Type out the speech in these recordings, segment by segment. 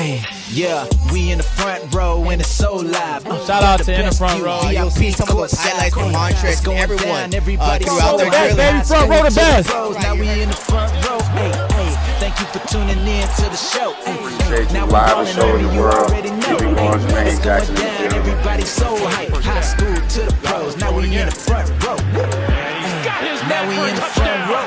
Hey, yeah, we in the front row and it's so live. Shout out to in the front row. You'll see some of those highlights from Montrez and everyone throughout their back, journey. baby, front row the best. Now we in the front row. Hey, hey, thank you for tuning in to the show. Appreciate you Now we live ballin' and showing on the you world. already know. Keep it going, Jermaine It's going Jackson. down, everybody so hype. High school to the pros. Now we in the front row. Now we in the front row.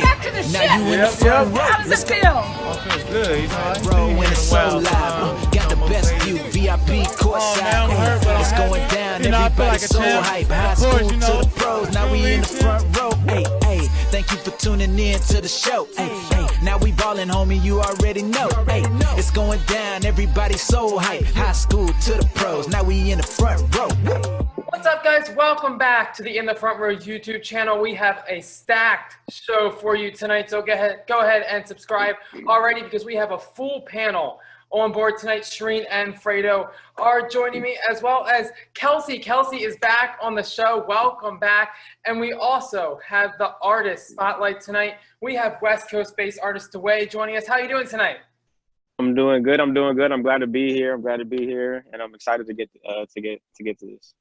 Back to the Now you in the Yep, front yep. row. How does Let's it go. feel? Feels good. He's all Row right. when it's so live. Got the best view, VIP courtside. man, I'm hurt, but I'm It's going happy. down, You know, I feel everybody like a so champ. hype. High Of school course, you to know. the pros. Now we in the front row. Hey, hey, thank you for tuning in to the show. Hey, hey, now we ballin', homie, you already know. Hey, it's going down, everybody so hype. High school to the pros. Now we in the front row. What's up, guys? Welcome back to the In the Front Row YouTube channel. We have a stacked show for you tonight, so go ahead and subscribe already because we have a full panel on board tonight. Shireen and Fredo are joining me, as well as Kelsey. Kelsey is back on the show. Welcome back. And we also have the artist spotlight tonight. We have West Coast-based Artist Dwae joining us. How are you doing tonight? I'm doing good. I'm glad to be here. And I'm excited to get to this.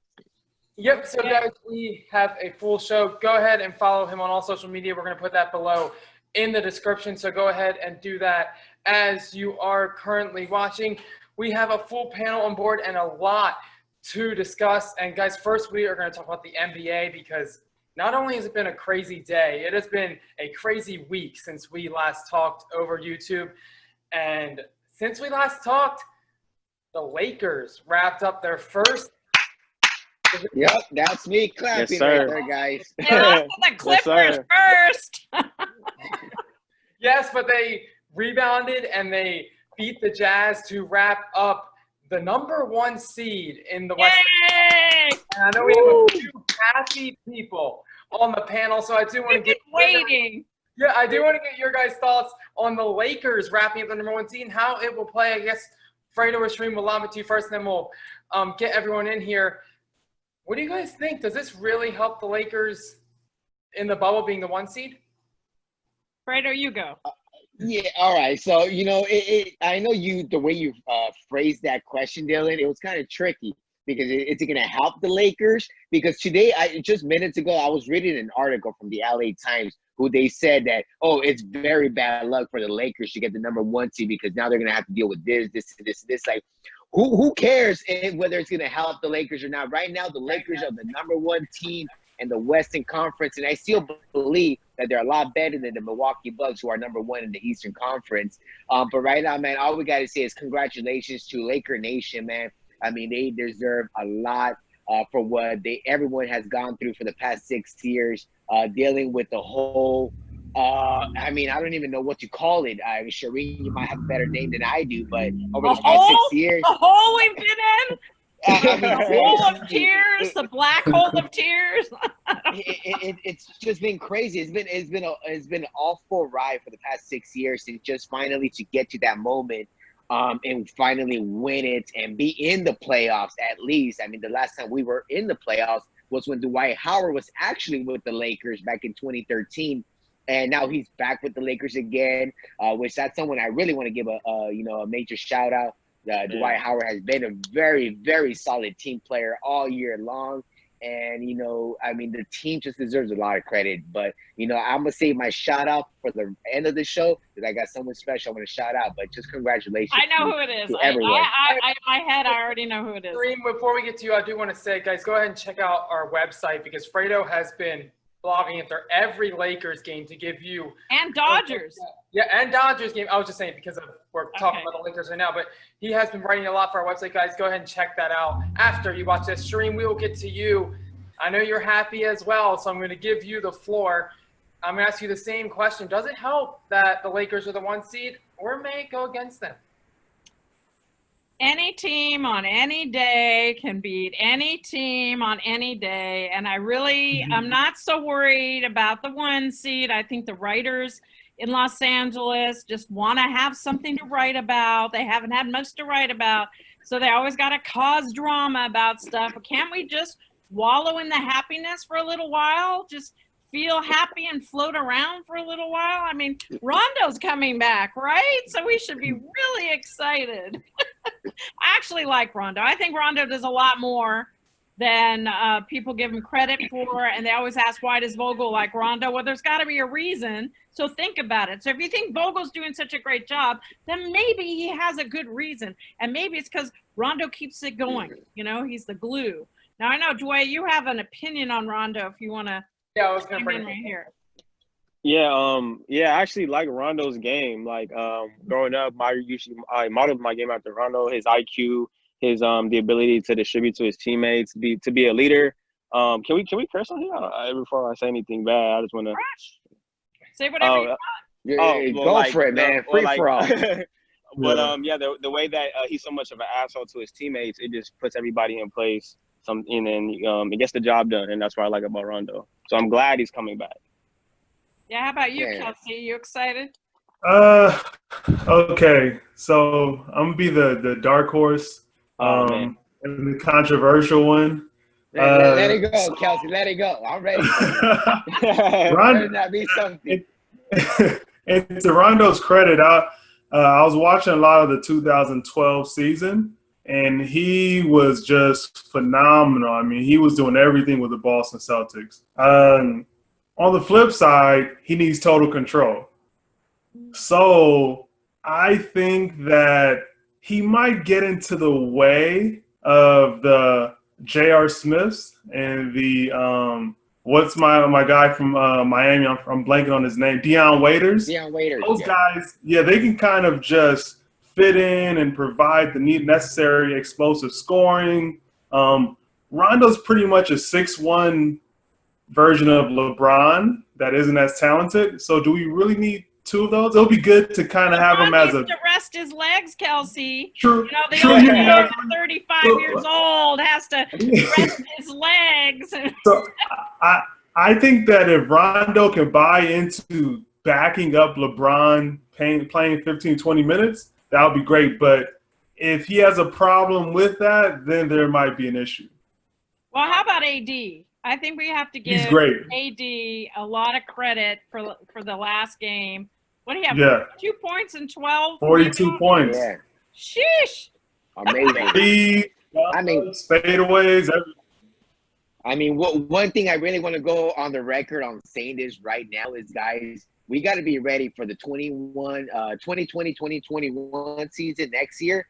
Yep, so guys, we have a full show. Go ahead and follow him on all social media. We're going to put that below in the description, so go ahead and do that as you are currently watching. We have a full panel on board and a lot to discuss. And guys, first we are going to talk about the NBA because not only has it been a crazy day, it has been a crazy week since we last talked over YouTube. And since we last talked, the Lakers wrapped up their first. Yep, that's me clapping right there, guys. They lost to the Clippers first. Yes, but they rebounded and they beat the Jazz to wrap up the #1 seed in the West. Yay! And I know we have a few happy people on the panel, so I do want to We've been get waiting. I do want to get your guys' thoughts on the Lakers wrapping up the #1 seed and how it will play. I guess Fredo or Stream will lob it to you first, and then we'll get everyone in here. What do you guys think? Does this really help the Lakers in the bubble being the 1 seed? Fredo, you go. Yeah, all right. So, I know the way you phrased that question, Dylan, it was kind of tricky because it's going to help the Lakers. Because today, just minutes ago, I was reading an article from the LA Times who they said that, it's very bad luck for the Lakers to get the #1 seed because now they're going to have to deal with this. Like, who cares whether it's going to help the Lakers or not? Right now, the Lakers are the #1 team in the Western Conference, and I still believe that they're a lot better than the Milwaukee Bucks, who are #1 in the Eastern Conference. But right now, man, all we got to say is congratulations to Laker Nation, man. I mean, they deserve a lot for what everyone has gone through for the past 6 years, dealing with the whole I don't even know what to call it. Shireen, you might have a better name than I do, but over the past 6 years. The hole we've been in? The hole of tears, the black hole of tears. It's just been crazy. It's been an awful ride for the past 6 years, and just finally to get to that moment, and finally win it and be in the playoffs at least. I mean, the last time we were in the playoffs was when Dwight Howard was actually with the Lakers back in 2013. And now he's back with the Lakers again, which that's someone I really want to give a major shout out. Dwight Howard has been a very, very solid team player all year long. And, the team just deserves a lot of credit. But, I'm going to save my shout out for the end of the show because I got someone special I want to shout out. But just congratulations. I know who it is. To everyone. In my head, I already know who it is. Kareem, before we get to you, I do want to say, guys, go ahead and check out our website because Fredo has been blogging after every Lakers game to give you And Dodgers. Yeah, and Dodgers game. I was just saying because we're talking about the Lakers right now, but he has been writing a lot for our website, guys. Go ahead and check that out after you watch this stream. We will get to you. I know you're happy as well, so I'm going to give you the floor. I'm going to ask you the same question. Does it help that the Lakers are the 1 seed, or may it go against them? Any team on any day can beat any team on any day. And I'm not so worried about the 1 seed. I think the writers in Los Angeles just want to have something to write about. They haven't had much to write about. So they always got to cause drama about stuff. But can't we just wallow in the happiness for a little while? Just feel happy and float around for a little while? I mean, Rondo's coming back, right? So we should be really excited. I actually like Rondo. I think Rondo does a lot more than people give him credit for. And they always ask, why does Vogel like Rondo? Well, there's got to be a reason. So think about it. So if you think Vogel's doing such a great job, then maybe he has a good reason. And maybe it's because Rondo keeps it going. You know, he's the glue. Now, I know, Dwae, you have an opinion on Rondo if you want to. Yeah, I was going to bring in right here. Yeah, I actually like Rondo's game. Like, growing up, I modeled my game after Rondo. His IQ, his the ability to distribute to his teammates, to be a leader. Can we curse on here? Before I say anything bad, I just want to say whatever you want. Go for it, man. Free for all. But the way that he's so much of an asshole to his teammates, it just puts everybody in place. And it gets the job done, and that's what I like about Rondo. So I'm glad he's coming back. Yeah, how about you, Kelsey? You excited? Okay. So I'm gonna be the dark horse, and the controversial one. Let it go, Kelsey. Let it go. I'm ready. Rondo, not be something. And to Rondo's credit, I was watching a lot of the 2012 season, and he was just phenomenal. I mean, he was doing everything with the Boston Celtics. On the flip side, he needs total control. So I think that he might get into the way of the J.R. Smiths and the what's my guy from Miami? I'm blanking on his name. Deion Waiters. Those guys, they can kind of just fit in and provide the necessary explosive scoring. Rondo's pretty much a 6'1" version of LeBron that isn't as talented. So do we really need two of those? It'll be good to kind of have him as a – to rest his legs, Kelsey. True. You know, the old man, 35 years old, has to rest his legs. So I think that if Rondo can buy into backing up LeBron playing 15, 20 minutes, that would be great. But if he has a problem with that, then there might be an issue. Well, how about AD? I think we have to give AD a lot of credit for the last game. What do you have? 2 points and 12? 42 points. Yeah. Sheesh. Amazing. Fadeaways. I mean, one thing I really want to go on the record on saying this right now is, guys, we got to be ready for the 2020-2021 season next year.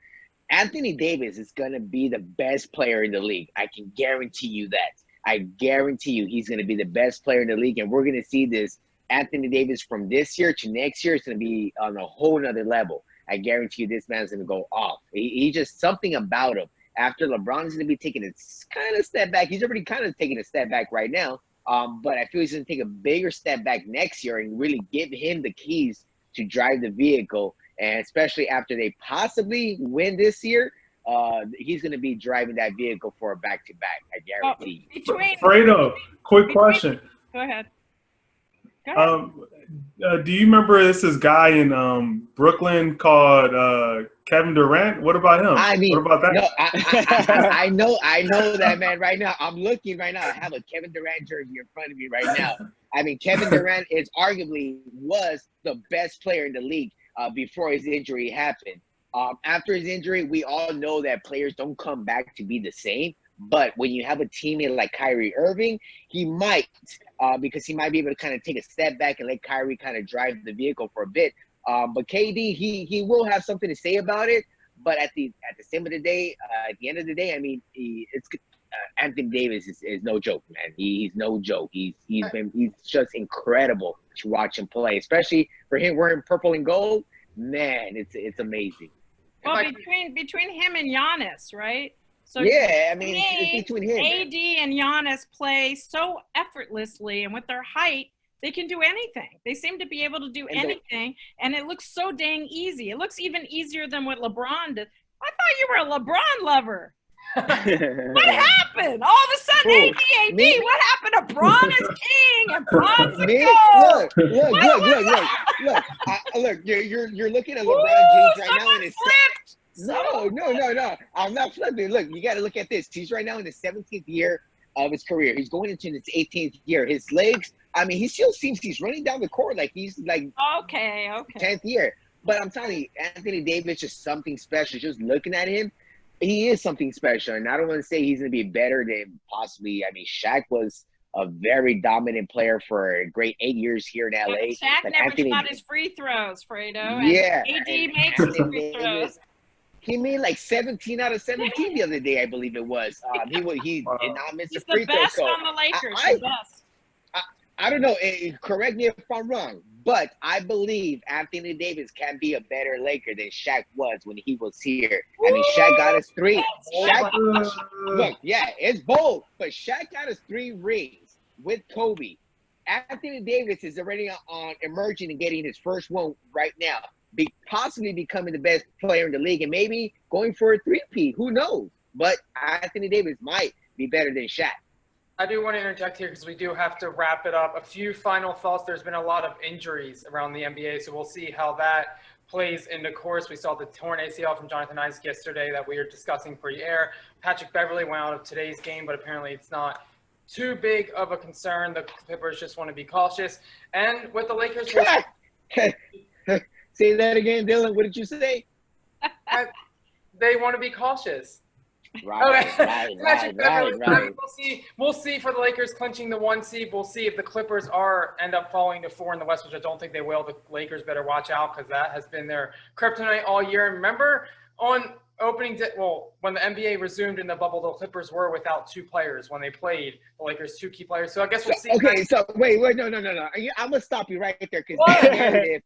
Anthony Davis is going to be the best player in the league. I can guarantee you that. I guarantee you he's going to be the best player in the league, and we're going to see this Anthony Davis from this year to next year. It's going to be on a whole nother level. I guarantee you this man's going to go off. He just something about him. After LeBron is going to be taking a kind of step back. He's already kind of taking a step back right now, but I feel he's going to take a bigger step back next year and really give him the keys to drive the vehicle, and especially after they possibly win this year. He's going to be driving that vehicle for a back-to-back, I guarantee you. Fredo, quick question. Go ahead. Do you remember this guy in Brooklyn called Kevin Durant? What about him? I mean, what about that? No, I know that man right now. I'm looking right now. I have a Kevin Durant jersey in front of me right now. I mean, Kevin Durant was the best player in the league before his injury happened. After his injury, we all know that players don't come back to be the same. But when you have a teammate like Kyrie Irving, he might, because he might be able to kind of take a step back and let Kyrie kind of drive the vehicle for a bit. But KD, he will have something to say about it. But at the end of the day, I mean, Anthony Davis is no joke, man. He's no joke. He's just incredible to watch him play, especially for him wearing purple and gold. Man, it's amazing. Well, between him and Giannis, right? So I mean, it's between him. AD and Giannis play so effortlessly, and with their height, they can do anything. They seem to be able to do anything, and it looks so dang easy. It looks even easier than what LeBron did. I thought you were a LeBron lover. What happened? All of a sudden, AD, what happened to Bron is king and Bron's the gold? Look, you're looking at LeBron James right now in his No. I'm not flipping. Look, you got to look at this. He's right now in the 17th year of his career. He's going into his 18th year. His legs I mean, he still seems he's running down the court like he's like Okay. 10th year. But I'm telling you, Anthony Davis is something special. Just looking at him, he is something special. And I don't want to say he's going to be better than possibly. I mean, Shaq was a very dominant player for a great 8 years here in LA. Shaq But never shot his free throws, Fredo. Yeah, And AD and makes his Anthony free throws. Davis, he made like 17 out of 17 the other day, I believe it was. He did not miss He's a free the throw. best So on the Lakers. I- the best. I don't know. Correct me if I'm wrong, but I believe Anthony Davis can be a better Laker than Shaq was when he was here. I mean, Shaq got his 3. Look, yeah, it's bold, but Shaq got his 3 rings with Kobe. Anthony Davis is already on emerging and getting his first one right now, possibly becoming the best player in the league and maybe going for a 3-peat. Who knows? But Anthony Davis might be better than Shaq. I do want to interject here because we do have to wrap it up. A few final thoughts. There's been a lot of injuries around the NBA, so we'll see how that plays into course. We saw the torn ACL from Jonathan Isaac yesterday that we were discussing pre-air. Patrick Beverley went out of today's game, but apparently it's not too big of a concern. The Clippers just want to be cautious. And with the Lakers, Say that again, Dylan. What did you say? they want to be cautious. Right. We'll see for the Lakers clinching the 1 seed. We'll see if the Clippers end up falling to 4 in the West, which I don't think they will. The Lakers better watch out because that has been their kryptonite all year. And remember on opening day, when the NBA resumed in the bubble, the Clippers were without 2 players when they played the Lakers, 2 key players. So I guess we'll see. Okay, so wait, no. I'm gonna stop you right there because that narrative.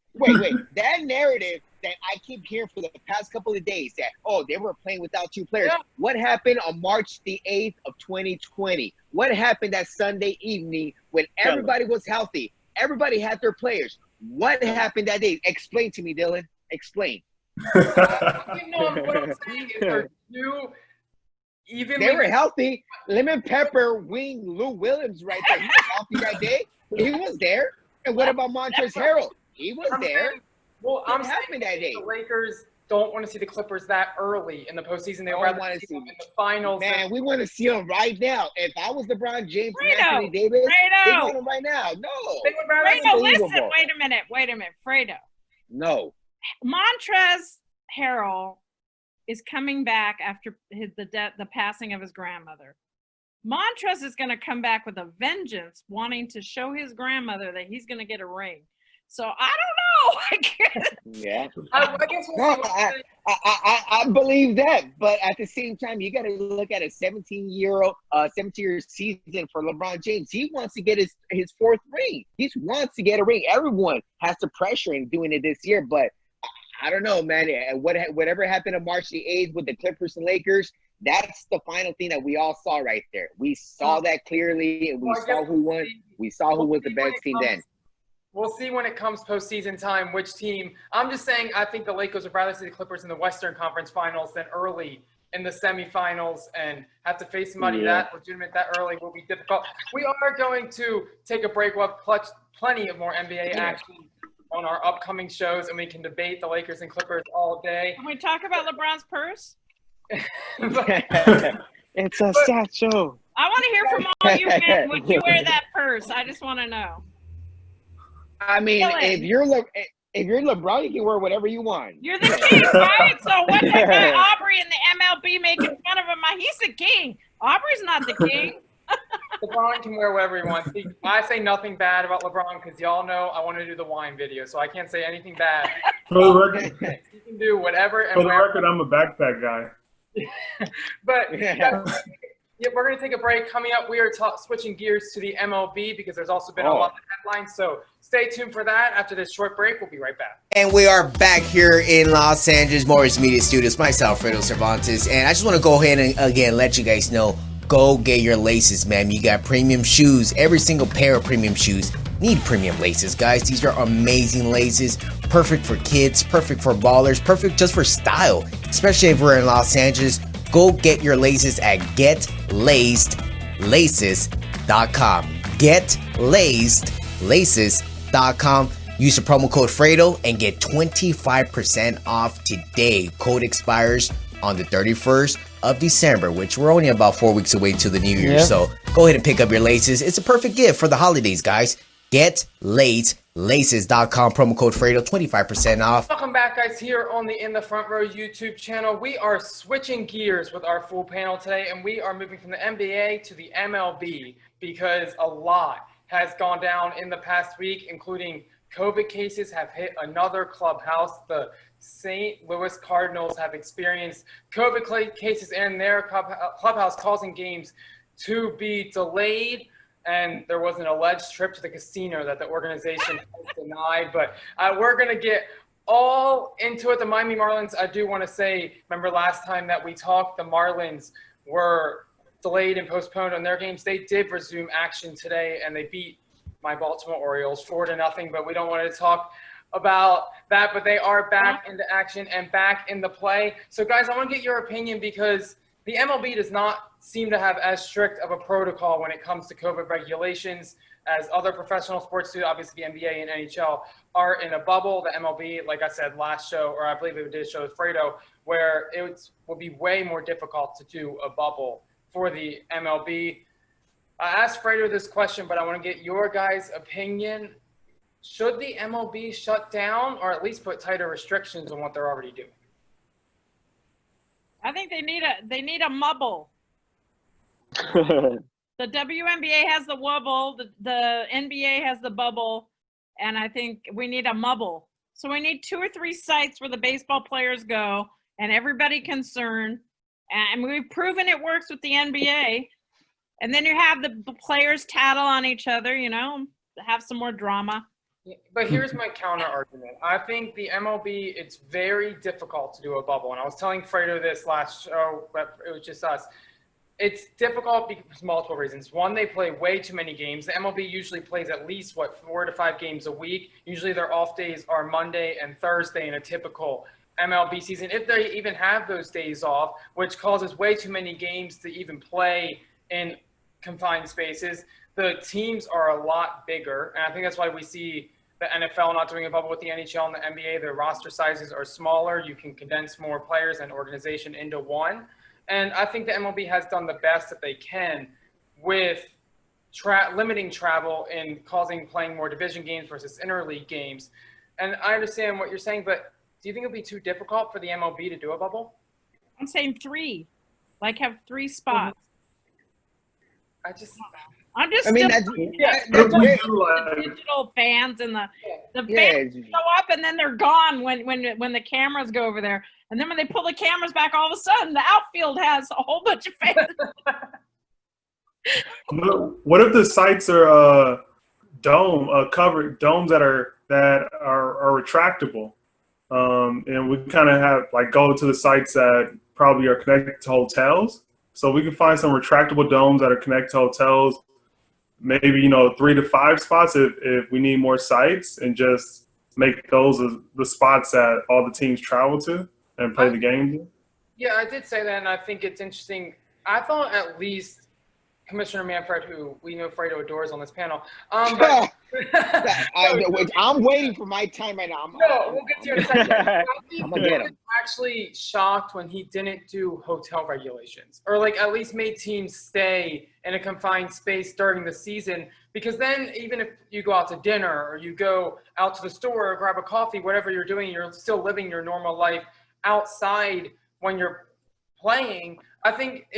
That narrative that I keep hearing for the past couple of days that they were playing without 2 players. Yeah. What happened on March the 8th of 2020? What happened that Sunday evening when everybody was healthy? Everybody had their players. What happened that day? Explain to me, Dylan. Explain. What I'm saying is there's 2 even. They were healthy. Lemon Pepper wing Lou Williams right there. He was healthy that day. He was there. And what about Montrezl Harrell? He was there. I'm happened that day. The Lakers don't want to see the Clippers that early in the postseason. They rather want to see them in the finals. Man, we want to see them right now. If I was LeBron James and Anthony Davis, they want them right now. No. They would rather listen. Wait a minute. Fredo. No. Montrezl Harrell is coming back after the passing of his grandmother. Montrezl is going to come back with a vengeance, wanting to show his grandmother that he's going to get a ring. So I don't know. Yeah. I guess I believe that, but at the same time, you got to look at a 17-year season for LeBron James. He wants to get his 4th ring. He wants to get a ring. Everyone has the pressure in doing it this year, but I don't know, man. Whatever happened on March the 8th with the Clippers and Lakers, that's the final thing that we all saw right there. We saw that clearly, and we saw who won. We saw who was the best team then. We'll see when it comes postseason time which team. I'm just saying I think the Lakers would rather see the Clippers in the Western Conference Finals than early in the semifinals, and have to face somebody that legitimate that early will be difficult. We are going to take a break. We'll have plenty of more NBA action on our upcoming shows, and we can debate the Lakers and Clippers all day. Can we talk about LeBron's purse? It's a sad show. I want to hear from all you men. Would you wear that purse? I just want to know. I mean, if you're LeBron, you can wear whatever you want. You're the king, right? So what's that guy Aubrey in the MLB making fun of him? He's the king. Aubrey's not the king. LeBron can wear whatever he wants. I say nothing bad about LeBron because y'all know I want to do the wine video, so I can't say anything bad. For the record, you can do whatever. And for the record, I'm a backpack guy. But we're going to take a break. Coming up, we are switching gears to the MLB because there's also been a lot of headlines. So stay tuned for that. After this short break, we'll be right back. And we are back here in Los Angeles, Morris Media Studios. Myself, Fredo Cervantes. And I just want to go ahead and, again, let you guys know, go get your laces, man. You got premium shoes. Every single pair of premium shoes need premium laces, guys. These are amazing laces. Perfect for kids, perfect for ballers, perfect just for style. Especially if we're in Los Angeles. Go get your laces at GetLacedLaces.com. GetLacedLaces.com. Use the promo code Fredo and get 25% off today. Code expires on the 31st of December, which we're only about 4 weeks away to the new year. So go ahead and pick up your laces. It's a perfect gift for the holidays, guys. GetLateLaces.com, promo code Fredo, 25% off. Welcome back, guys, here on the In the Front Row YouTube channel. We are switching gears with our full panel today, and we are moving from the NBA to the MLB because a lot has gone down in the past week, including COVID cases have hit another clubhouse. The St. Louis Cardinals have experienced COVID cases in their clubhouse, causing games to be delayed. And there was an alleged trip to the casino that the organization has denied. But we're going to get all into it. The Miami Marlins, I do want to say, remember last time that we talked, the Marlins were delayed and postponed on their games. They did resume action today, and they beat my Baltimore Orioles 4-0. But we don't want to talk about that. But they are back into action and back in the play. So, guys, I want to get your opinion because the MLB does not seem to have as strict of a protocol when it comes to COVID regulations as other professional sports do. Obviously, the NBA and NHL are in a bubble. The MLB, like I said last show, or I believe it did show with Fredo, where it will be way more difficult to do a bubble for the MLB. I asked Fredo this question, but I want to get your guys' opinion. Should the MLB shut down or at least put tighter restrictions on what they're already doing? I think they need a mubble. The WNBA has the wubble, the NBA has the bubble, and I think we need a mubble. So we need 2 or 3 sites where the baseball players go and everybody concerned. And we've proven it works with the NBA. And then you have the players tattle on each other, you know, have some more drama. But here's my counter argument. I think the MLB, it's very difficult to do a bubble. And I was telling Fredo this last show, but it was just us. It's difficult because multiple reasons. One, they play way too many games. The MLB usually plays at least, 4 to 5 games a week. Usually their off days are Monday and Thursday in a typical MLB season, if they even have those days off, which causes way too many games to even play in confined spaces. The teams are a lot bigger, and I think that's why we see the NFL not doing a bubble with the NHL and the NBA. Their roster sizes are smaller. You can condense more players and organization into one. And I think the MLB has done the best that they can with limiting travel and playing more division games versus interleague games. And I understand what you're saying, but do you think it'll be too difficult for the MLB to do a bubble? I'm saying 3, like have 3 spots. I mean, that's the digital fans and the fans show up and then they're gone when the cameras go over there. And then when they pull the cameras back, all of a sudden the outfield has a whole bunch of fans. What if the sites are covered domes that are retractable? And we kind of have go to the sites that probably are connected to hotels. So we can find some retractable domes that are connected to hotels, maybe, 3 to 5 spots if we need more sites, and just make those the spots that all the teams travel to and play the games. Yeah, I did say that, and I think it's interesting. I thought at least Commissioner Manfred, who we know Fredo adores on this panel. I'm waiting for my time right now. We'll get to you in a second. I'm gonna get him. Actually shocked when he didn't do hotel regulations, or at least made teams stay in a confined space during the season. Because then, even if you go out to dinner or you go out to the store or grab a coffee, whatever you're doing, you're still living your normal life outside when you're playing. I think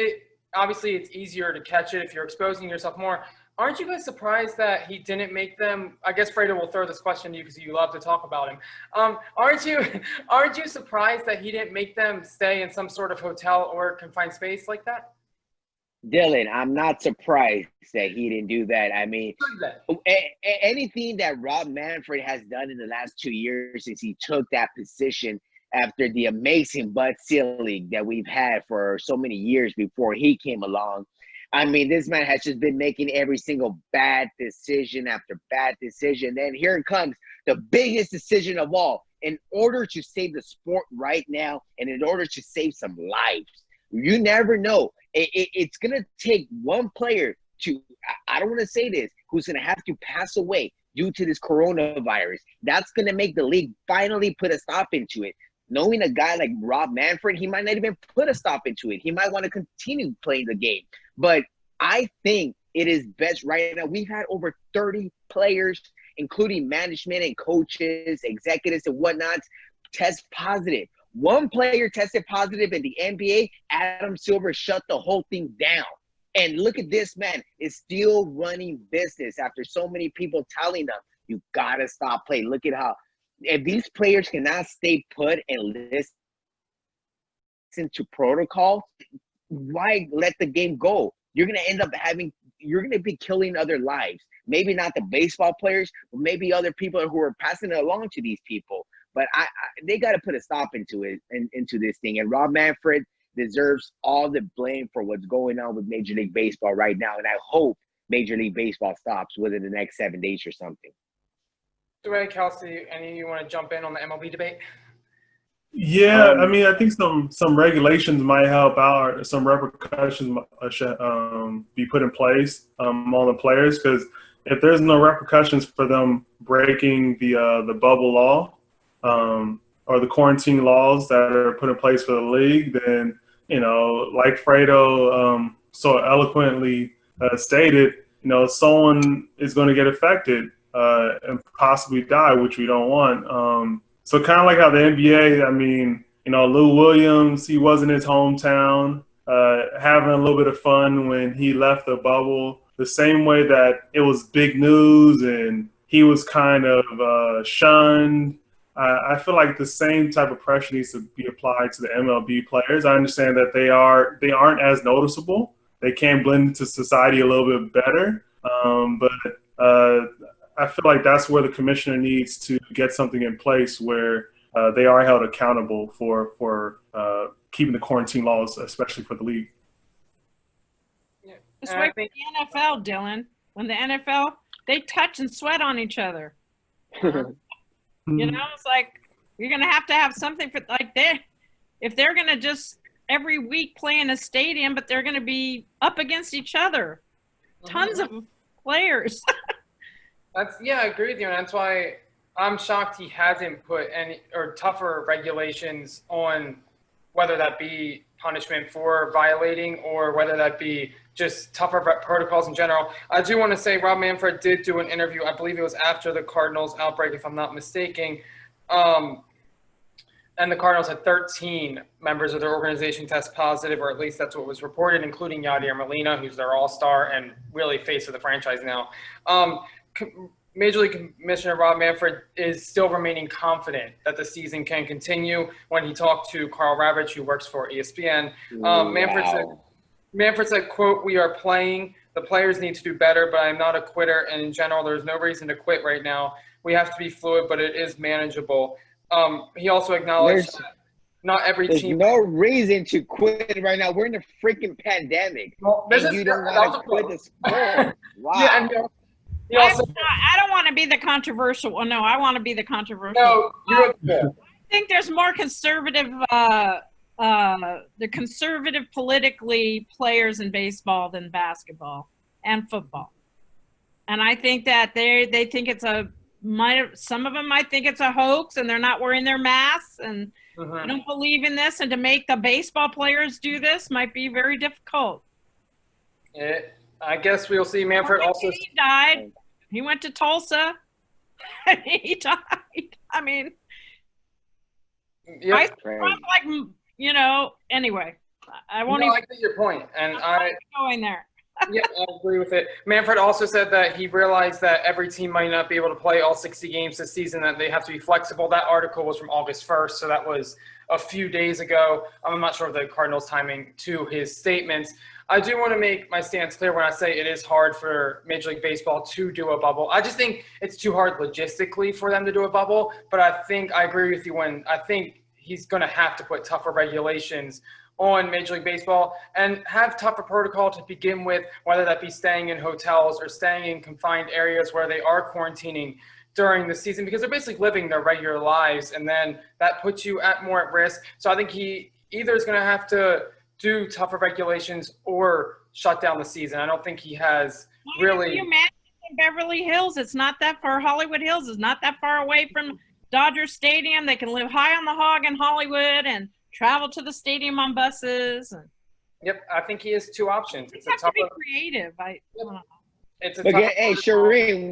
obviously it's easier to catch it if you're exposing yourself more. Aren't you guys surprised that he didn't make them? I guess Fredo will throw this question to you because you love to talk about him. Aren't you surprised that he didn't make them stay in some sort of hotel or confined space like that? Dylan, I'm not surprised that he didn't do that. I mean, anything that Rob Manfred has done in the last 2 years since he took that position, after the amazing Bud Selig that we've had for so many years before he came along. I mean, this man has just been making every single bad decision after bad decision. Then here it comes, the biggest decision of all. In order to save the sport right now, and in order to save some lives, you never know. It's going to take one player to, I don't want to say this, who's going to have to pass away due to this coronavirus. That's going to make the league finally put a stop into it. Knowing a guy like Rob Manfred, he might not even put a stop into it. He might want to continue playing the game. But I think it is best right now. We've had over 30 players, including management and coaches, executives and whatnot, test positive. One player tested positive in the NBA. Adam Silver shut the whole thing down. And look at this man, is still running business after so many people telling them, you gotta stop playing. Look at how, if these players cannot stay put and listen to protocol, why let the game go? You're gonna end up you're gonna be killing other lives. Maybe not the baseball players, but maybe other people who are passing it along to these people. But they got to put a stop into it and into this thing. And Rob Manfred deserves all the blame for what's going on with Major League Baseball right now. And I hope Major League Baseball stops within the next 7 days or something. Dwae, Kelsey, any of you want to jump in on the MLB debate? Yeah, I mean, I think some regulations might help out, or some repercussions should be put in place on the players, because if there's no repercussions for them breaking the bubble law or the quarantine laws that are put in place for the league, then, you know, like Fredo so eloquently stated, you know, someone is going to get affected and possibly die, which we don't want. So kind of like how the NBA, I mean, you know, Lou Williams, he was in his hometown, having a little bit of fun when he left the bubble, the same way that it was big news and he was kind of shunned. I feel like the same type of pressure needs to be applied to the MLB players. I understand that they aren't as noticeable. They can blend into society a little bit better, but I feel like that's where the commissioner needs to get something in place where they are held accountable for keeping the quarantine laws, especially for the league. Yeah. It's like the NFL, Dylan. When the NFL, they touch and sweat on each other. You know, it's like you're going to have something for like if they're going to just every week play in a stadium, but they're going to be up against each other. Tons of players. I agree with you, and that's why I'm shocked he hasn't put any or tougher regulations on, whether that be punishment for violating or whether that be just tougher protocols in general. I do want to say Rob Manfred did do an interview. I believe it was after the Cardinals outbreak, if I'm not mistaken. And the Cardinals had 13 members of their organization test positive, or at least that's what was reported, including Yadier Molina, who's their all-star and really face of the franchise now. Major League Commissioner Rob Manfred is still remaining confident that the season can continue. When he talked to Carl Ravitch, who works for ESPN, Manfred said, quote, "We are playing. The players need to do better, but I'm not a quitter. And in general, there's no reason to quit right now. We have to be fluid, but it is manageable." He also acknowledged that not every team. There's no reason to quit right now. We're in a freaking pandemic. Well, and you don't want to quit the sport. Wow. Yeah, and I don't want to be the controversial one. No, I want to be the controversial. No, I think there's more conservative, the conservative politically players in baseball than basketball and football. And I think that they think it's some of them might think it's a hoax and they're not wearing their masks and I don't believe in this. And to make the baseball players do this might be very difficult. I guess we'll see. Manfred also died. He went to Tulsa and he died. I mean, yeah, you know, anyway, I won't even. I get your point, and I'm going there. Yeah, I agree with it. Manfred also said that he realized that every team might not be able to play all 60 games this season, that they have to be flexible. That article was from August 1st, so that was a few days ago. I'm not sure of the Cardinals' timing to his statements. I do want to make my stance clear when I say it is hard for Major League Baseball to do a bubble. I just think it's too hard logistically for them to do a bubble, but I think I agree with you when I think he's going to have to put tougher regulations on Major League Baseball and have tougher protocol to begin with, whether that be staying in hotels or staying in confined areas where they are quarantining during the season, because they're basically living their regular lives, and then that puts you more at risk. So I think he either is going to have to do tougher regulations or shut down the season. I don't think he has really. Can you imagine in Beverly Hills? It's not that far. Hollywood Hills is not that far away from Dodger Stadium. They can live high on the hog in Hollywood and travel to the stadium on buses. And Yep, I think he has two options. You It's a have to be tougher. creative. I don't know. It's a But tougher hey, protocol. Shireen,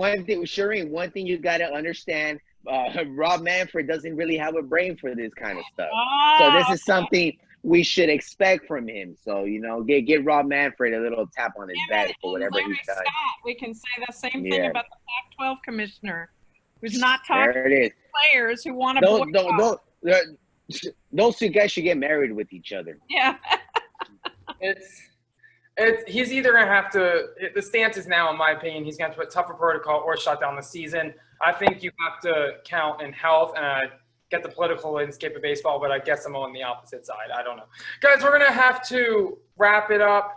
one thing you gotta understand, Rob Manfred doesn't really have a brain for this kind of stuff. So this is something we should expect from him. So, you know, get Rob Manfred a little tap on his back for whatever Larry he's done. Scott, we can say the same thing Yeah. about the Pac-12 commissioner, who's not talking There it is. to players who want to Those two guys should get married with each other. Yeah. He's either going to have to – the stance is now, in my opinion, he's going to put tougher protocol or shut down the season. I think you have to count in health, and I get the political landscape of baseball, but I guess I'm on the opposite side. I don't know. Guys, we're going to have to wrap it up,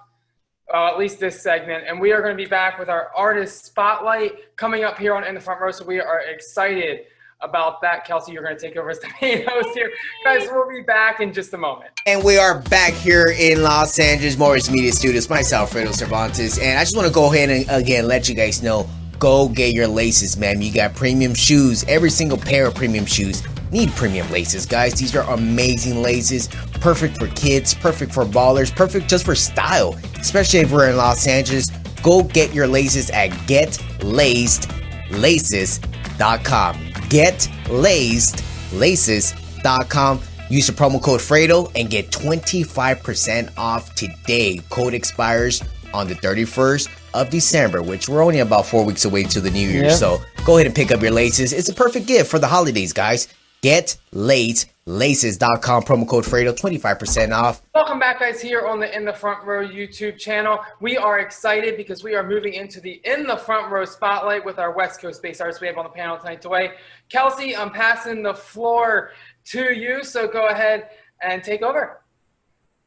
at least this segment, and we are going to be back with our Artist Spotlight coming up here on In the Front Row, so we are excited about that. Kelsey, you're going to take over as the main host here. Guys, we'll be back in just a moment. And we are back here in Los Angeles Morris Media Studios. Myself, Fredo Cervantes. And I just want to go ahead and, again, let you guys know, go get your laces, man. You got premium shoes. Every single pair of premium shoes need premium laces, guys. These are amazing laces. Perfect for kids. Perfect for ballers. Perfect just for style. Especially if we're in Los Angeles. Go get your laces at GetLacedLaces.com. GetLacedLaces.com. Use the promo code Fredo and get 25% off today. Code expires on the 31st of December, which we're only about 4 weeks away to the new year. Yeah. So go ahead and pick up your laces. It's a perfect gift for the holidays, guys. GetLacedLaces.com. Promo code Fredo, 25% off. Welcome back, guys, here on the In the Front Row YouTube channel. We are excited because we are moving into the In the Front Row Spotlight with our West Coast-based artists we have on the panel tonight. Dwae, Kelsey, I'm passing the floor to you, so go ahead and take over.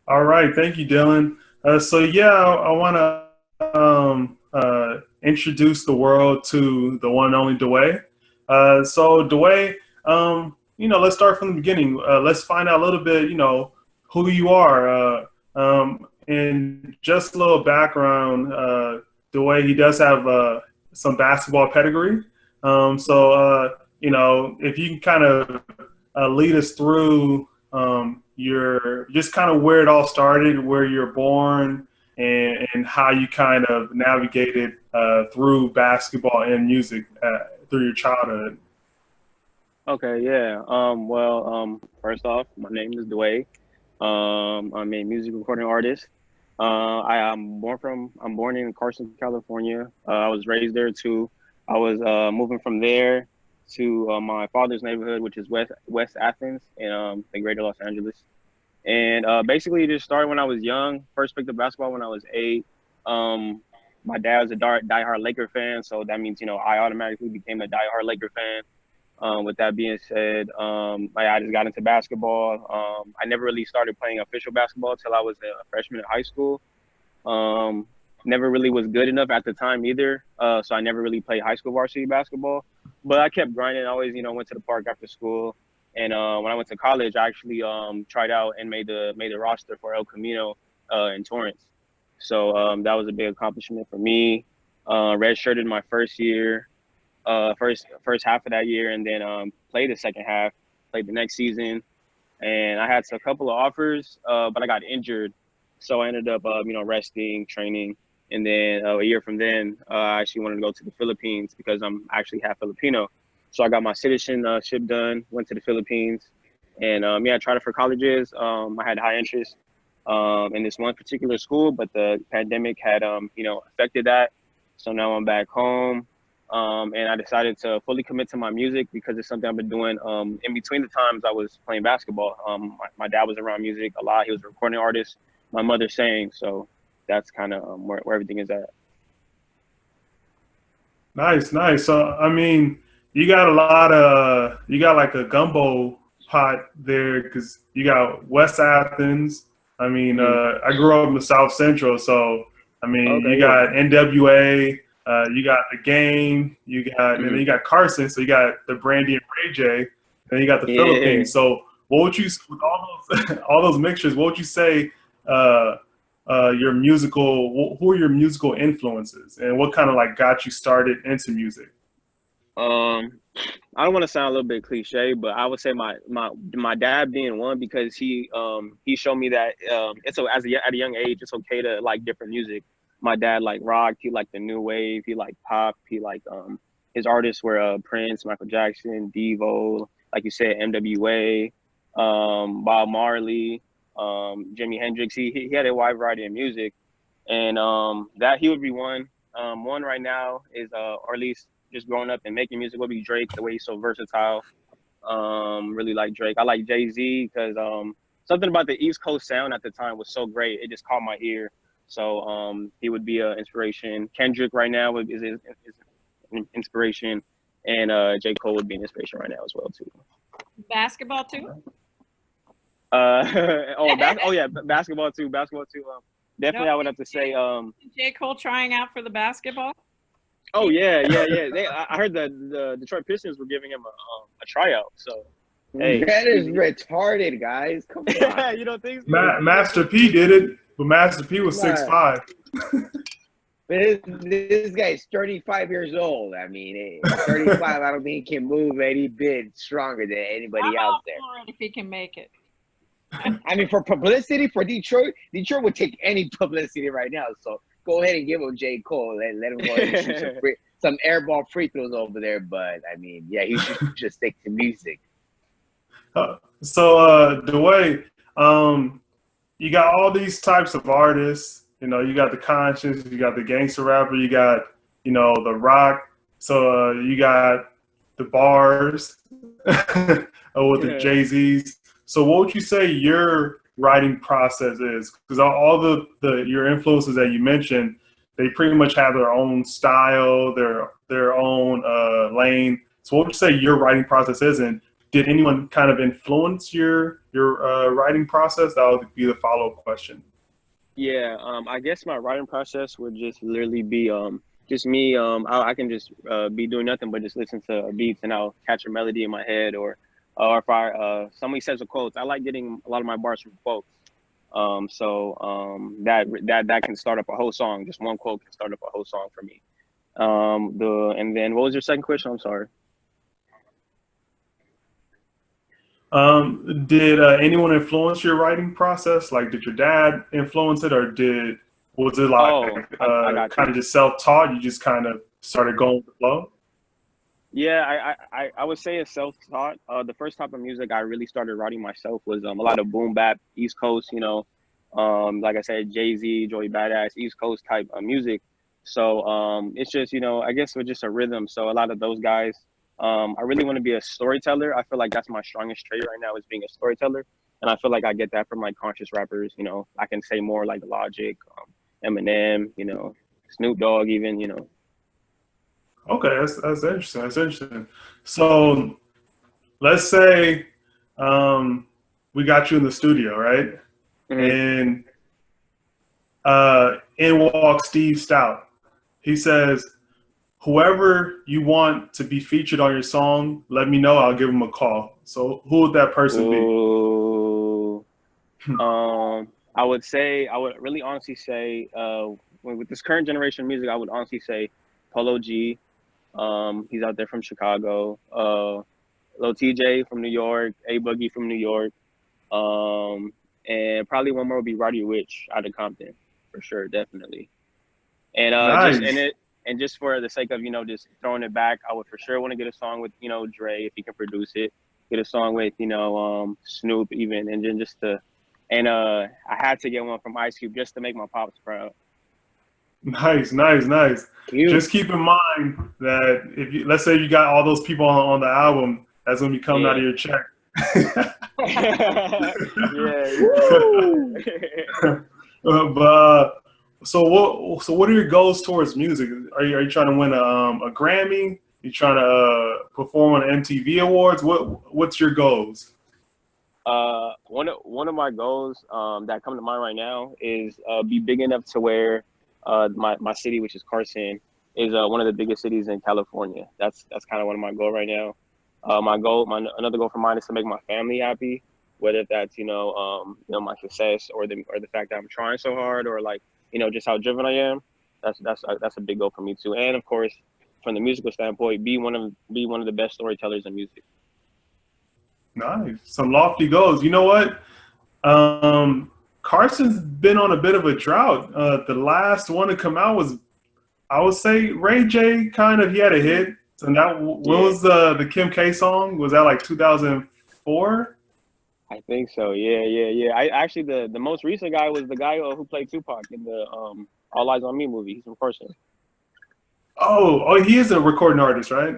All right, thank you, Dylan. I want to introduce the world to the one and only Dwae. Dwae, let's start from the beginning. Let's find out a little bit, who you are. And just a little background, Dwae, he does have some basketball pedigree. If you can kind of lead us through just kind of where it all started, where you're born, and how you kind of navigated through basketball and music through your childhood. Okay, yeah. First off, my name is Dwae. I'm a music recording artist. I'm born in Carson, California. I was raised there too. I was moving from there to my father's neighborhood, which is West Athens in the greater Los Angeles. And basically, it just started when I was young. First picked up basketball when I was 8. My dad was a diehard Laker fan, so that means I automatically became a diehard Laker fan. With that being said, I just got into basketball. I never really started playing official basketball until I was a freshman in high school. Never really was good enough at the time either, so I never really played high school varsity basketball. But I kept grinding. I always, went to the park after school. And when I went to college, I actually tried out and made the roster for El Camino in Torrance. So that was a big accomplishment for me. Redshirted my first year. First half of that year, and then played the second half, played the next season, and I had a couple of offers, but I got injured, so I ended up resting, training, and then a year from then I actually wanted to go to the Philippines because I'm actually half Filipino, so I got my citizenship done, went to the Philippines, and I tried it for colleges. I had high interest in this one particular school, but the pandemic had affected that, so now I'm back home. And I decided to fully commit to my music because it's something I've been doing in between the times I was playing basketball. My dad was around music a lot. He was a recording artist. My mother sang. So that's kind of where everything is at. Nice. So, you got like a gumbo pot there because you got West Athens. I grew up in the South Central. So, you got NWA. You got The Game, and then you got Carson, so you got the Brandy and Ray J, and you got the Philippines. So what would you, with all those mixtures, what would you say who are your musical influences, and what kind of got you started into music? I don't want to sound a little bit cliche, but I would say my dad being one, because he showed me that it's at a young age it's okay to like different music. My dad liked rock, he liked the new wave, he liked pop, he liked his artists were Prince, Michael Jackson, Devo, like you said, MWA, Bob Marley, Jimi Hendrix. He had a wide variety of music, and that he would be one. One right now is or at least just growing up and making music would be Drake. The way he's so versatile. Really like Drake. I like Jay-Z because something about the East Coast sound at the time was so great. It just caught my ear. So he would be an inspiration. Kendrick right now is an inspiration, and J. Cole would be an inspiration right now as well too. Basketball too. Basketball too. Definitely, I would have to say. J. Cole trying out for the basketball. Oh yeah. I heard the Detroit Pistons were giving him a tryout. So hey, that is retarded, guys. Come on. You don't think? Master P did it, but Master P was 6'5". This guy's 35 years old. I mean, 35. I don't think he can move any bit stronger than anybody out there. If he can make it. I mean, for publicity for Detroit would take any publicity right now. So go ahead and give him J. Cole and let him go and shoot some airball free throws over there. But I mean, yeah, he should just stick to music. Dwae, you got all these types of artists. You know, you got the conscious, you got the gangster rapper, you got, the rock. So you got the bars with the Jay-Z's. So what would you say your writing process is? Because all your influences that you mentioned, they pretty much have their own style, their own lane. So what would you say your writing process is? And did anyone kind of influence your writing process? That would be the follow-up question. Yeah, I guess my writing process would just literally be just me. I can just be doing nothing but just listen to beats, and I'll catch a melody in my head, or if somebody says a quote. I like getting a lot of my bars from quotes. That can start up a whole song. Just one quote can start up a whole song for me. And then what was your second question? I'm sorry. Did anyone influence your writing process? Like, did your dad influence it, or was it like kind of just self-taught? You just kind of started going with the flow? Yeah, I would say it's self-taught. The first type of music I really started writing myself was a lot of boom bap, East Coast, like I said, Jay-Z, Joey Badass, East Coast type of music. So it's just, I guess it's just a rhythm. So a lot of those guys, I really want to be a storyteller. I feel like that's my strongest trait right now, is being a storyteller. And I feel like I get that from like conscious rappers. I can say more like Logic, Eminem, Snoop Dogg even, Okay, that's interesting. That's interesting. So let's say we got you in the studio, right? Mm-hmm. And in walks Steve Stout. He says, whoever you want to be featured on your song, let me know. I'll give him a call. So who would that person be? I would really honestly say, with this current generation of music, I would honestly say Polo G. He's out there from Chicago. Lil TJ from New York. A Boogie from New York. And probably one more would be Roddy Ricch out of Compton, for sure, definitely. And nice. Just for the sake of, just throwing it back, I would for sure want to get a song with, Dre, if he can produce it. Get a song with, Snoop even, and then I had to get one from Ice Cube just to make my pops proud. Nice. Just keep in mind that let's say you got all those people on the album, that's gonna be coming out of your check. So what are your goals towards music? Are you trying to win a Grammy? You trying to perform on MTV Awards? What's your goals? One of my goals that come to mind right now is be big enough to where my city, which is Carson, is one of the biggest cities in California. That's kind of one of my goals right now. Another goal for mine is to make my family happy, whether that's my success or the fact that I'm trying so hard, or like just how driven I am. That's a big goal for me too. And of course, from the musical standpoint, be one of the best storytellers in music. Nice. Some lofty goals. You know what? Carson's been on a bit of a drought. The last one to come out was, I would say, Ray J. He had a hit. So now, when was the Kim K song? Was that like 2004? I think so. Yeah. I actually the most recent guy was the guy who played Tupac in the All Eyes on Me movie. He's from Carson. Oh, he is a recording artist, right?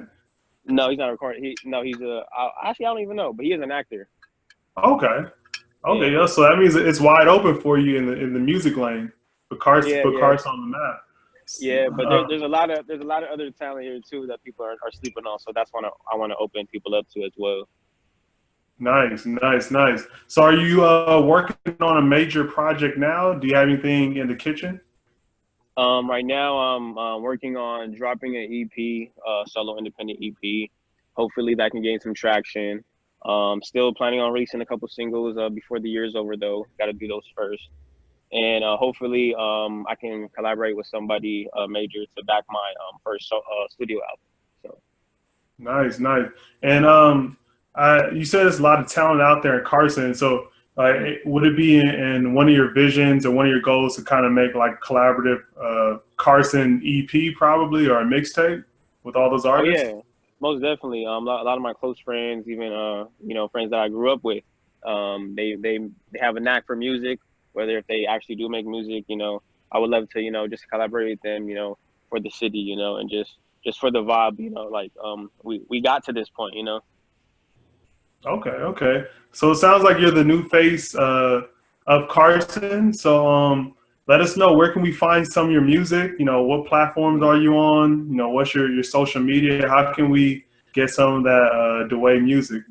No, he's not a recording. He's actually I don't even know, but he is an actor. Okay. Yeah. So that means it's wide open for you in the music lane. Put Carson on the map. Yeah, but there's a lot of other talent here too that people are sleeping on. So that's what I want to open people up to as well. Nice. So are you working on a major project now? Do you have anything in the kitchen? Right now I'm working on dropping an EP, solo independent EP. Hopefully that can gain some traction. Still planning on releasing a couple singles before the year's over though. Got to do those first. And hopefully I can collaborate with somebody major to back my first studio album. So Nice. And you said there's a lot of talent out there in Carson. So would it be in one of your visions or one of your goals to kind of make like collaborative Carson EP probably, or a mixtape with all those artists? Oh, yeah, most definitely. A lot of my close friends, even friends that I grew up with, they have a knack for music. Whether if they actually do make music, I would love to, just collaborate with them, for the city, and just for the vibe, we got to this point, Okay. So it sounds like you're the new face of Carson. So let us know, where can we find some of your music? What platforms are you on? What's your social media? How can we get some of that Dwae music?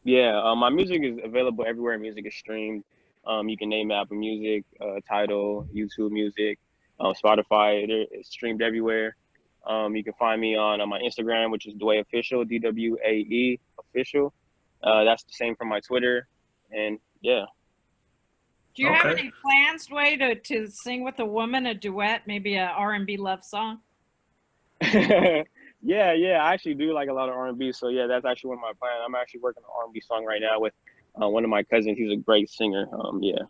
Yeah, my music is available everywhere music is streamed. You can name Apple Music, Tidal, YouTube Music, Spotify. It's streamed everywhere. You can find me on my Instagram, which is Dwae Official, DWAE Official. That's the same for my Twitter, and yeah. Do you have any plans, Dwae, to sing with a woman, a duet, maybe a R&B love song? Yeah. I actually do like a lot of R&B, so yeah, that's actually one of my plans. I'm actually working on an R&B song right now with one of my cousins. He's a great singer. Yeah.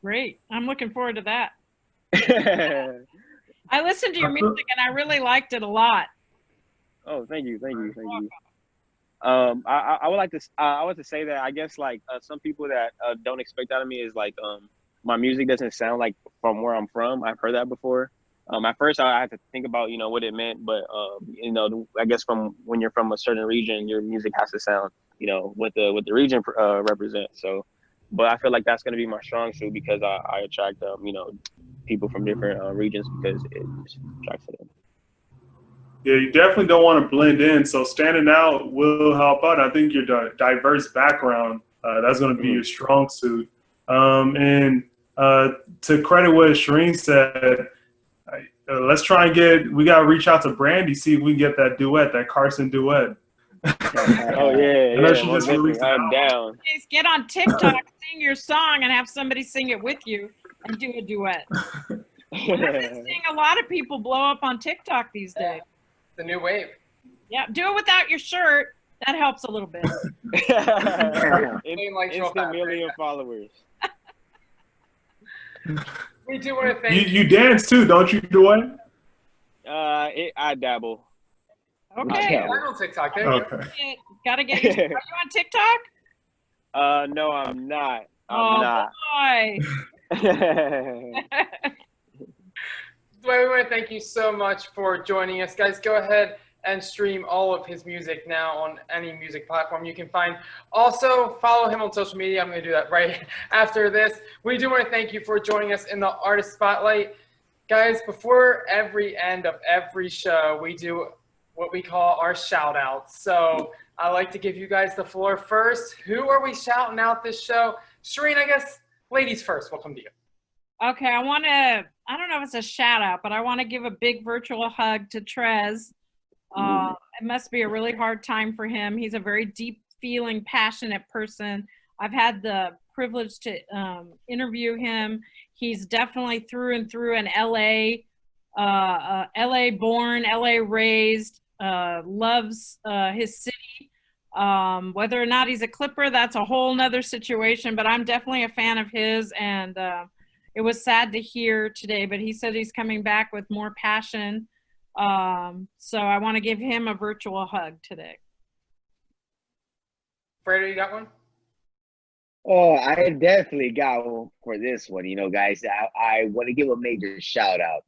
Great. I'm looking forward to that. I listened to your music and I really liked it a lot. Oh, thank you. I would like to I want to say that I guess like some people that don't expect that of me is like my music doesn't sound like from where I'm from. I've heard that before. At first I had to think about what it meant, but I guess from when you're from a certain region, your music has to sound what the region represents. So, but I feel like that's going to be my strong suit because I attract people from different regions because it attracts them. Yeah, you definitely don't want to blend in. So standing out will help out. I think your diverse background, that's going to be your strong suit. And to credit what Shireen said, let's try and we got to reach out to Brandy, see if we can get that duet, that Carson duet. Oh, yeah. I know she just released I'm down. Please get on TikTok, sing your song, and have somebody sing it with you and do a duet. I've been seeing a lot of people blow up on TikTok these days. The new wave. Yeah, do it without your shirt. That helps a little bit. Instant million followers. We do want to thank you. dance too, don't you, Dwae? I dabble. Okay. I'm on TikTok. Okay. Gotta get you. Are you on TikTok? No, I'm not. Boy. Dwae, we want to thank you so much for joining us. Guys, go ahead and stream all of his music now on any music platform you can find. Also, follow him on social media. I'm going to do that right after this. We do want to thank you for joining us in the Artist Spotlight. Guys, before every end of every show, we do what we call our shout outs. So I like to give you guys the floor first. Who are we shouting out this show? Shireen, I guess ladies first. We'll come to you. Okay, I don't know if it's a shout out, but I want to give a big virtual hug to Trez. It must be a really hard time for him. He's a very deep feeling, passionate person. I've had the privilege to interview him. He's definitely through and through an LA LA born, LA raised, loves his city. Whether or not he's a Clipper, that's a whole nother situation, but I'm definitely a fan of his, and it was sad to hear today, but he said he's coming back with more passion. So I want to give him a virtual hug today. Fredo, you got one? Oh, I definitely got one for this one. You know, guys, I want to give a major shout out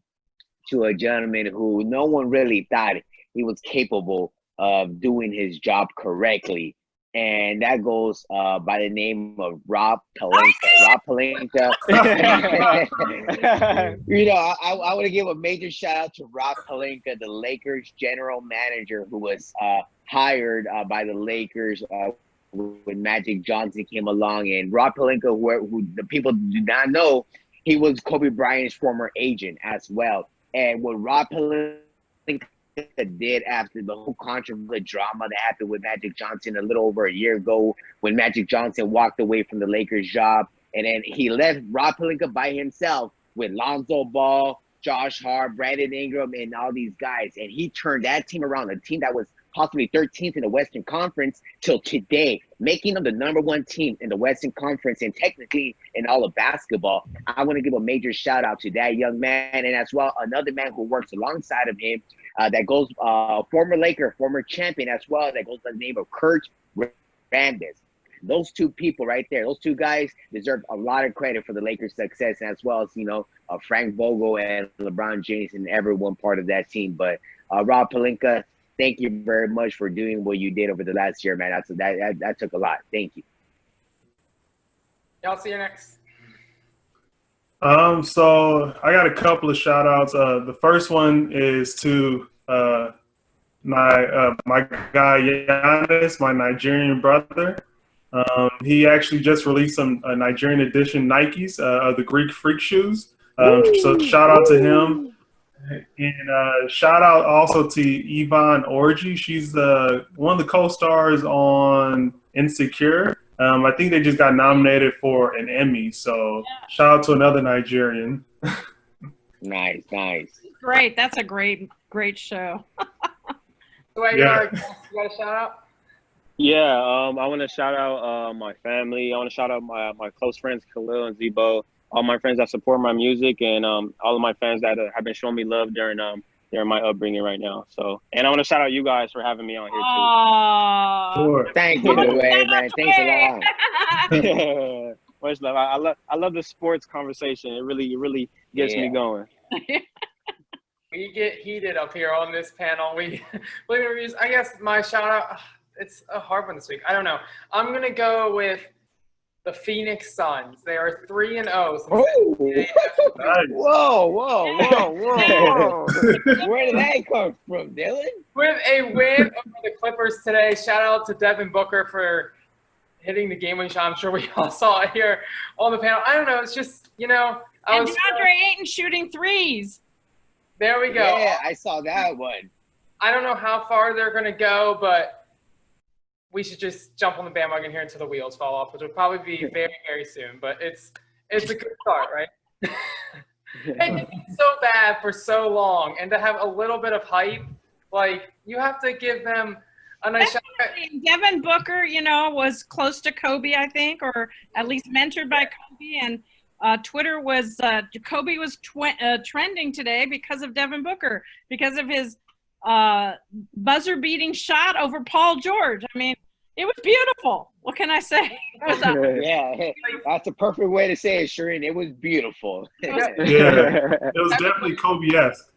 to a gentleman who no one really thought he was capable of doing his job correctly. And that goes by the name of Rob Pelinka. Rob Pelinka. You know, I want to give a major shout out to Rob Pelinka, the Lakers general manager, who was hired by the Lakers when Magic Johnson came along. And Rob Pelinka, who the people do not know, he was Kobe Bryant's former agent as well. And what Rob Pelinka did after the whole controversial drama that happened with Magic Johnson a little over a year ago, when Magic Johnson walked away from the Lakers job, and then he left Rob Pelinka by himself with Lonzo Ball, Josh Hart, Brandon Ingram, and all these guys, and he turned that team around, a team that was possibly 13th in the Western Conference till today, making them the #1 team in the Western Conference and technically in all of basketball. I want to give a major shout out to that young man, and as well another man who works alongside of him, that goes former Laker, former champion as well, that goes by the name of Kurt Rambis. Those two people right there, those two guys deserve a lot of credit for the Lakers' success, as well as, you know, Frank Vogel and LeBron James and everyone part of that team. But Rob Pelinka, thank you very much for doing what you did over the last year, man. That took a lot. Thank you. Y'all see you next. So I got a couple of shout outs. The first one is to my guy Giannis, my Nigerian brother. He actually just released some Nigerian edition Nikes of the Greek Freak shoes. So shout out to him. And shout out also to Yvonne Orji. She's one of the co-stars on Insecure. I think they just got nominated for an Emmy. So shout out to another Nigerian. Nice. Great. That's a great show. Dwae, you got a shout out? Yeah, I want to shout out my family. I want to shout out my close friends, Khalil and Zebo, all my friends that support my music, and all of my fans that have been showing me love during my upbringing right now. So, and I want to shout out you guys for having me on here too. Sure. Thank you, Dwae, man. Thanks a lot. Much love. I love the sports conversation. It really gets me going. We get heated up here on this panel. I guess my shout out, it's a hard one this week. I don't know. I'm going to go with the Phoenix Suns. They are 3-0. Whoa. Where did that come from, Dylan? With a win over the Clippers today. Shout out to Devin Booker for hitting the game-winning shot. I'm sure we all saw it here on the panel. I don't know. It's just, you know. And DeAndre Ayton shooting threes. There we go. Yeah, I saw that one. I don't know how far they're going to go, but we should just jump on the bandwagon here until the wheels fall off, which will probably be very, very soon. But it's a good start, right? It's so bad for so long, and to have a little bit of hype, like, you have to give them a nice shot. Devin Booker, you know, was close to Kobe, I think, or at least mentored by Kobe, and Twitter was Kobe was trending today because of Devin Booker, because of his buzzer-beating shot over Paul George. I mean, it was beautiful. What can I say? Yeah, that's a perfect way to say it, Shireen. It was beautiful. It was definitely Kobe-esque.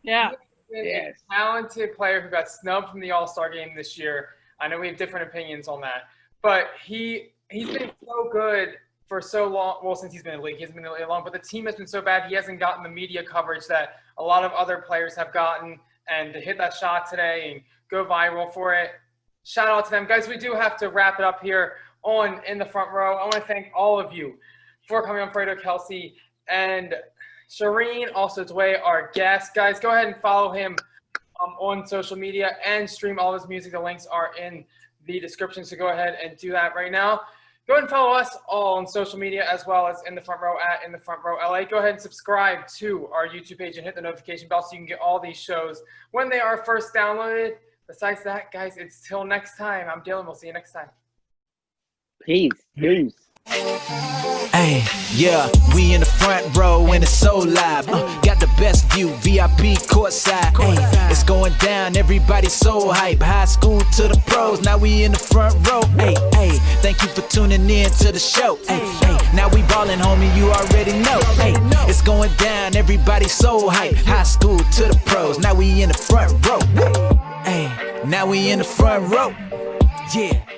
Yeah. A talented player who got snubbed from the All-Star game this year. I know we have different opinions on that, but he's been so good for so long. Well, since he's been in the league, he hasn't been in the league long, but the team has been so bad, he hasn't gotten the media coverage that a lot of other players have gotten. And to hit that shot today and go viral for it, shout out to them. Guys, we do have to wrap it up here on In the Front Row. I want to thank all of you for coming on, Fredo, Kelsey, and Shireen, also Dwae, our guest. Guys, go ahead and follow him on social media and stream all his music. The links are in the description, so go ahead and do that right now. Go ahead and follow us all on social media as well as In the Front Row at In the Front Row LA. Go ahead and subscribe to our YouTube page and hit the notification bell so you can get all these shows when they are first downloaded. Besides that, guys, it's till next time. I'm Dylan. We'll see you next time. Peace. Hey, yeah, we in the front row and it's so live. Got the best view, VIP courtside. Ay, it's going down, everybody so hype. High school to the pros, now we in the front row. Hey, hey, thank you for tuning in to the show. Hey, hey, now we ballin', homie, you already know. Hey, it's going down, everybody so hype. High school to the pros, now we in the front row. Hey, now we in the front row. Yeah.